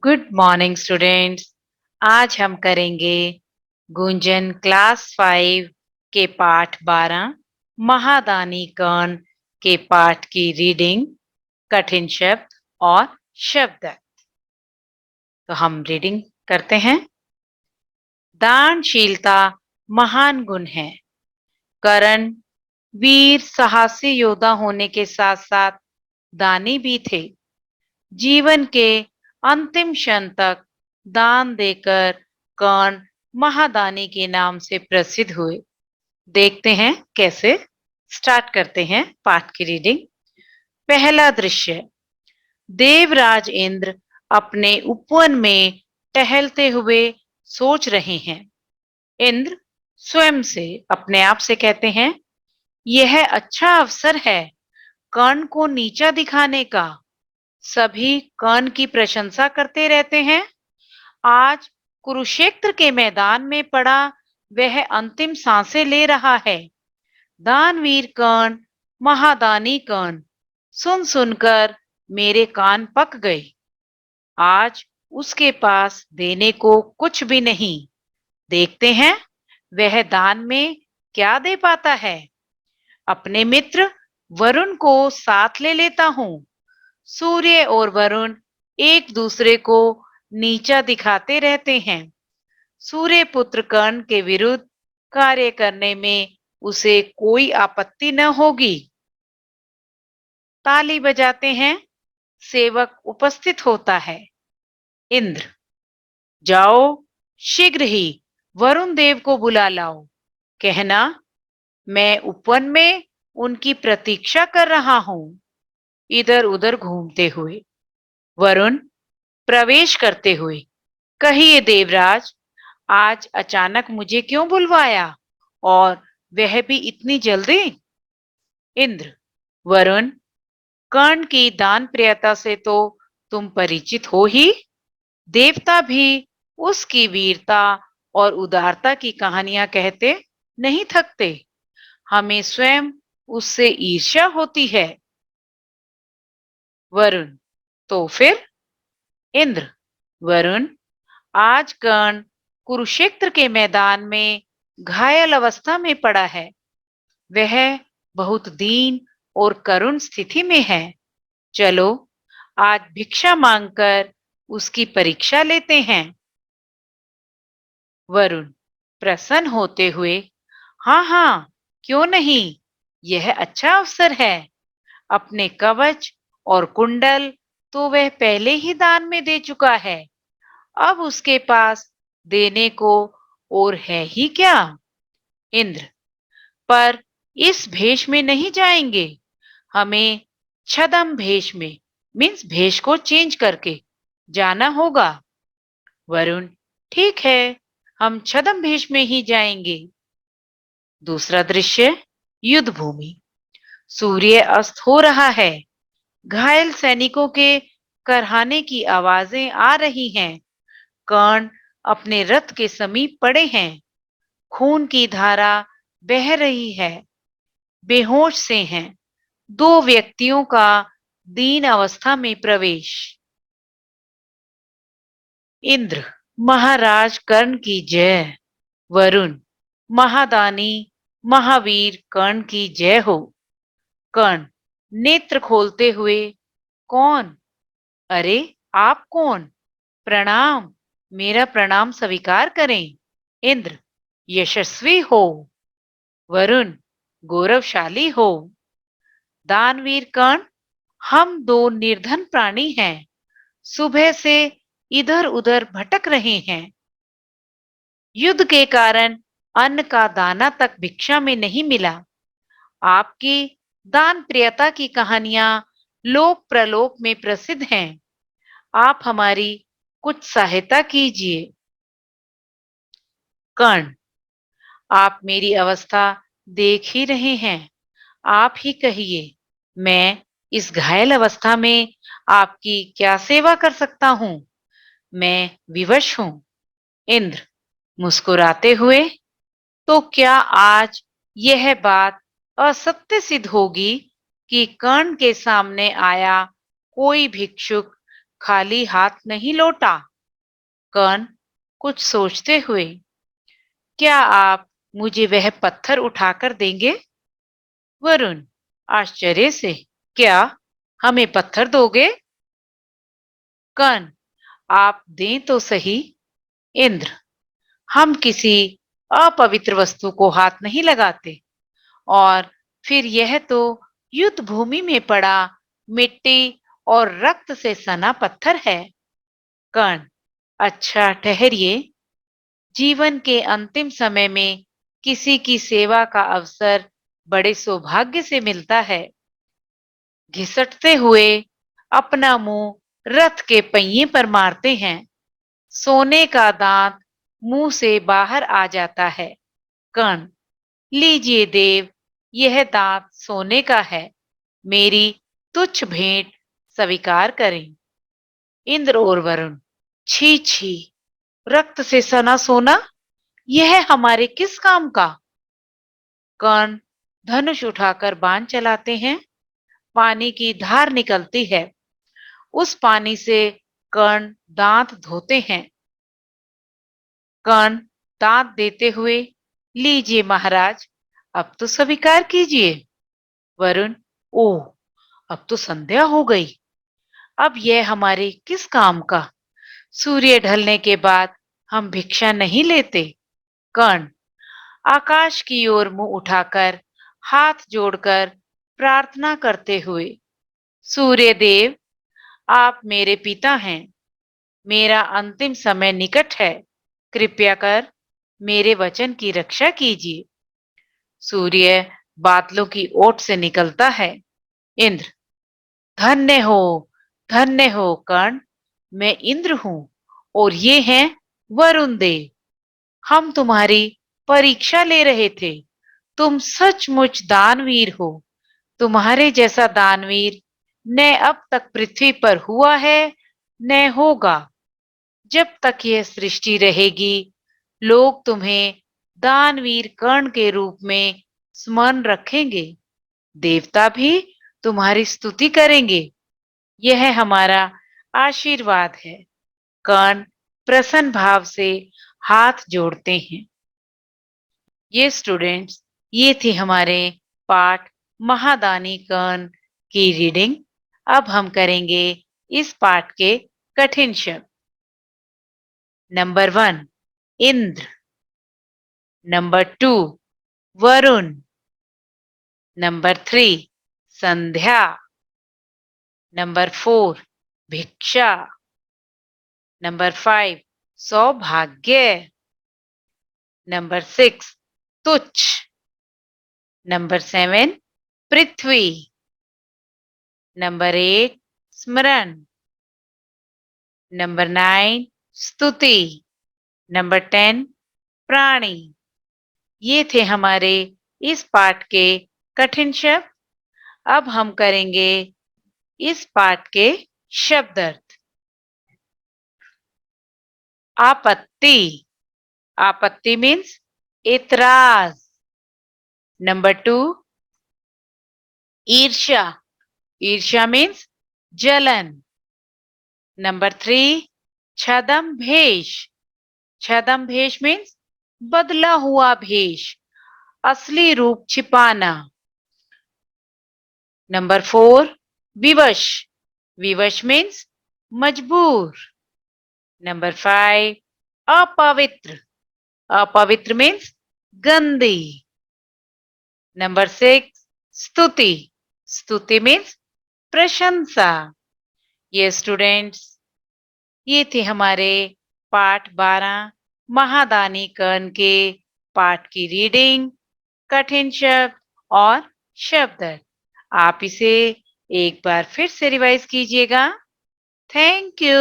Good morning students. आज हम करेंगे गुंजन क्लास 5 के पाठ 12 महादानी कर्ण के पाठ की रीडिंग कठिन शब्द और शब्द। तो हम रीडिंग करते हैं। दानशीलता महान गुण है। कर्ण वीर साहसी योद्धा होने के साथ साथ दानी भी थे। जीवन के अंतिम क्षण तक दान देकर कर्ण महादानी के नाम से प्रसिद्ध हुए। देखते हैं कैसे। स्टार्ट करते हैं पाठ की रीडिंग। पहला दृश्य। देवराज इंद्र अपने उपवन में टहलते हुए सोच रहे हैं। इंद्र स्वयं से अपने आप से कहते हैं, यह अच्छा अवसर है कर्ण को नीचा दिखाने का। सभी कर्ण की प्रशंसा करते रहते हैं। आज कुरुक्षेत्र के मैदान में पड़ा वह अंतिम सांसें ले रहा है। दानवीर कर्ण, महादानी कर्ण, सुन सुनकर मेरे कान पक गए। आज उसके पास देने को कुछ भी नहीं। देखते हैं वह दान में क्या दे पाता है। अपने मित्र वरुण को साथ ले लेता हूँ। सूर्य और वरुण एक दूसरे को नीचा दिखाते रहते हैं। सूर्य पुत्र कर्ण के विरुद्ध कार्य करने में उसे कोई आपत्ति न होगी। ताली बजाते हैं। सेवक उपस्थित होता है। इंद्र, जाओ शीघ्र ही वरुण देव को बुला लाओ। कहना, मैं उपवन में उनकी प्रतीक्षा कर रहा हूँ। इधर उधर घूमते हुए वरुण प्रवेश करते हुए, कहिए देवराज, आज अचानक मुझे क्यों बुलवाया, और वह भी इतनी जल्दी। इंद्र, वरुण, कर्ण की दान प्रियता से तो तुम परिचित हो ही। देवता भी उसकी वीरता और उदारता की कहानियां कहते नहीं थकते। हमें स्वयं उससे ईर्ष्या होती है। वरुण, तो फिर। इंद्र, वरुण, आज कर्ण कुरुक्षेत्र के मैदान में घायल अवस्था में पड़ा है। वह बहुत दीन और करुण स्थिति में है। चलो आज भिक्षा मांगकर उसकी परीक्षा लेते हैं। वरुण प्रसन्न होते हुए, हाँ हाँ, क्यों नहीं, यह अच्छा अवसर है। अपने कवच और कुंडल तो वह पहले ही दान में दे चुका है। अब उसके पास देने को और है ही क्या। इंद्र, पर इस भेष में नहीं जाएंगे। हमें छद्म भेष में, मीन्स भेष को चेंज करके जाना होगा। वरुण, ठीक है, हम छद्म भेष में ही जाएंगे। दूसरा दृश्य। युद्ध भूमि। सूर्य अस्त हो रहा है। घायल सैनिकों के करहाने की आवाजें आ रही हैं। कर्ण अपने रथ के समीप पड़े हैं। खून की धारा बह रही है। बेहोश से हैं। दो व्यक्तियों का दीन अवस्था में प्रवेश। इंद्र, महाराज कर्ण की जय। वरुण, महादानी महावीर कर्ण की जय हो। कर्ण नेत्र खोलते हुए, कौन? अरे, आप कौन? प्रणाम, मेरा प्रणाम स्वीकार करें। इंद्र, यशस्वी हो। वरुण, गौरवशाली हो। दानवीर कर्ण, हम दो निर्धन प्राणी हैं। सुबह से इधर उधर भटक रहे हैं। युद्ध के कारण अन्न का दाना तक भिक्षा में नहीं मिला। आपकी दान प्रियता की कहानियां लोक प्रलोक में प्रसिद्ध हैं। आप हमारी कुछ सहायता कीजिए। कर्ण, आप मेरी अवस्था देख ही रहे हैं। आप ही कहिए, मैं इस घायल अवस्था में आपकी क्या सेवा कर सकता हूँ। मैं विवश हूँ। इंद्र मुस्कुराते हुए, तो क्या आज यह बात असत्य सिद्ध होगी कि कर्ण के सामने आया कोई भिक्षुक खाली हाथ नहीं लौटा। कर्ण कुछ सोचते हुए, क्या आप मुझे वह पत्थर उठाकर देंगे? वरुण आश्चर्य से, क्या हमें पत्थर दोगे? कर्ण, आप दें तो सही। इंद्र, हम किसी अपवित्र वस्तु को हाथ नहीं लगाते, और फिर यह तो युद्ध भूमि में पड़ा मिट्टी और रक्त से सना पत्थर है। कर्ण, अच्छा ठहरिए, जीवन के अंतिम समय में किसी की सेवा का अवसर बड़े सौभाग्य से मिलता है। घिसटते हुए अपना मुंह रथ के पहिए पर मारते हैं। सोने का दांत मुंह से बाहर आ जाता है। कर्ण, लीजिए देव, यह दांत सोने का है, मेरी तुच्छ भेंट स्वीकार करें। इंद्र और वरुण, छी छी, रक्त से सना सोना, यह हमारे किस काम का? कर्ण धनुष उठाकर बाण चलाते हैं। पानी की धार निकलती है। उस पानी से कर्ण दांत धोते हैं। कर्ण दांत देते हुए, लीजिए महाराज, अब तो स्वीकार कीजिए। वरुण, ओह, अब तो संध्या हो गई, अब यह हमारे किस काम का? सूर्य ढलने के बाद हम भिक्षा नहीं लेते। कर्ण आकाश की ओर मुंह उठाकर हाथ जोड़कर प्रार्थना करते हुए, सूर्य देव, आप मेरे पिता हैं, मेरा अंतिम समय निकट है, कृपया कर मेरे वचन की रक्षा कीजिए। सूर्य बादलों की ओट से निकलता है। इंद्र, धन्य हो, धन्य हो कर्ण, मैं इंद्र हूं और ये हैं वरुण देव। हम तुम्हारी परीक्षा ले रहे थे। तुम सचमुच दानवीर हो। तुम्हारे जैसा दानवीर न अब तक पृथ्वी पर हुआ है, न होगा। जब तक यह सृष्टि रहेगी, लोग तुम्हें दानवीर कर्ण के रूप में स्मरण रखेंगे। देवता भी तुम्हारी स्तुति करेंगे। यह हमारा आशीर्वाद है। कर्ण प्रसन्न भाव से हाथ जोड़ते हैं। ये स्टूडेंट्स, ये थे हमारे पाठ महादानी कर्ण की रीडिंग। अब हम करेंगे इस पाठ के कठिन शब्द। Number 1 Indra, number 2 Varun, number 3 संध्या, नंबर 4 भिक्षा, नंबर 5 सौभाग्य, नंबर 6 तुच्छ, नंबर 7 पृथ्वी, नंबर 8 स्मरण, नंबर 9 स्तुति, नंबर 10 प्राणी। ये थे हमारे इस पाठ के कठिन शब्द। अब हम करेंगे इस पाठ के शब्द अर्थ। आपत्ति, आपत्ति मीन्स एतराज। नंबर 2 ईर्ष्या, ईर्ष्या मीन्स जलन। नंबर 3 छदम भेष, छदम भेष मीन्स बदला हुआ भेष, असली रूप छिपाना। नंबर 4 विवश, विवश मीन्स मजबूर। नंबर 5 अपवित्र, अपवित्र मीन्स गंदी। नंबर 6 स्तुति, स्तुति मीन्स प्रशंसा। ये स्टूडेंट्स, ये थे हमारे पाठ 12 महादानी कर्ण के पाठ की रीडिंग, कठिन शब्द और शब्द अर्थ। आप इसे एक बार फिर से रिवाइज कीजिएगा। Thank you.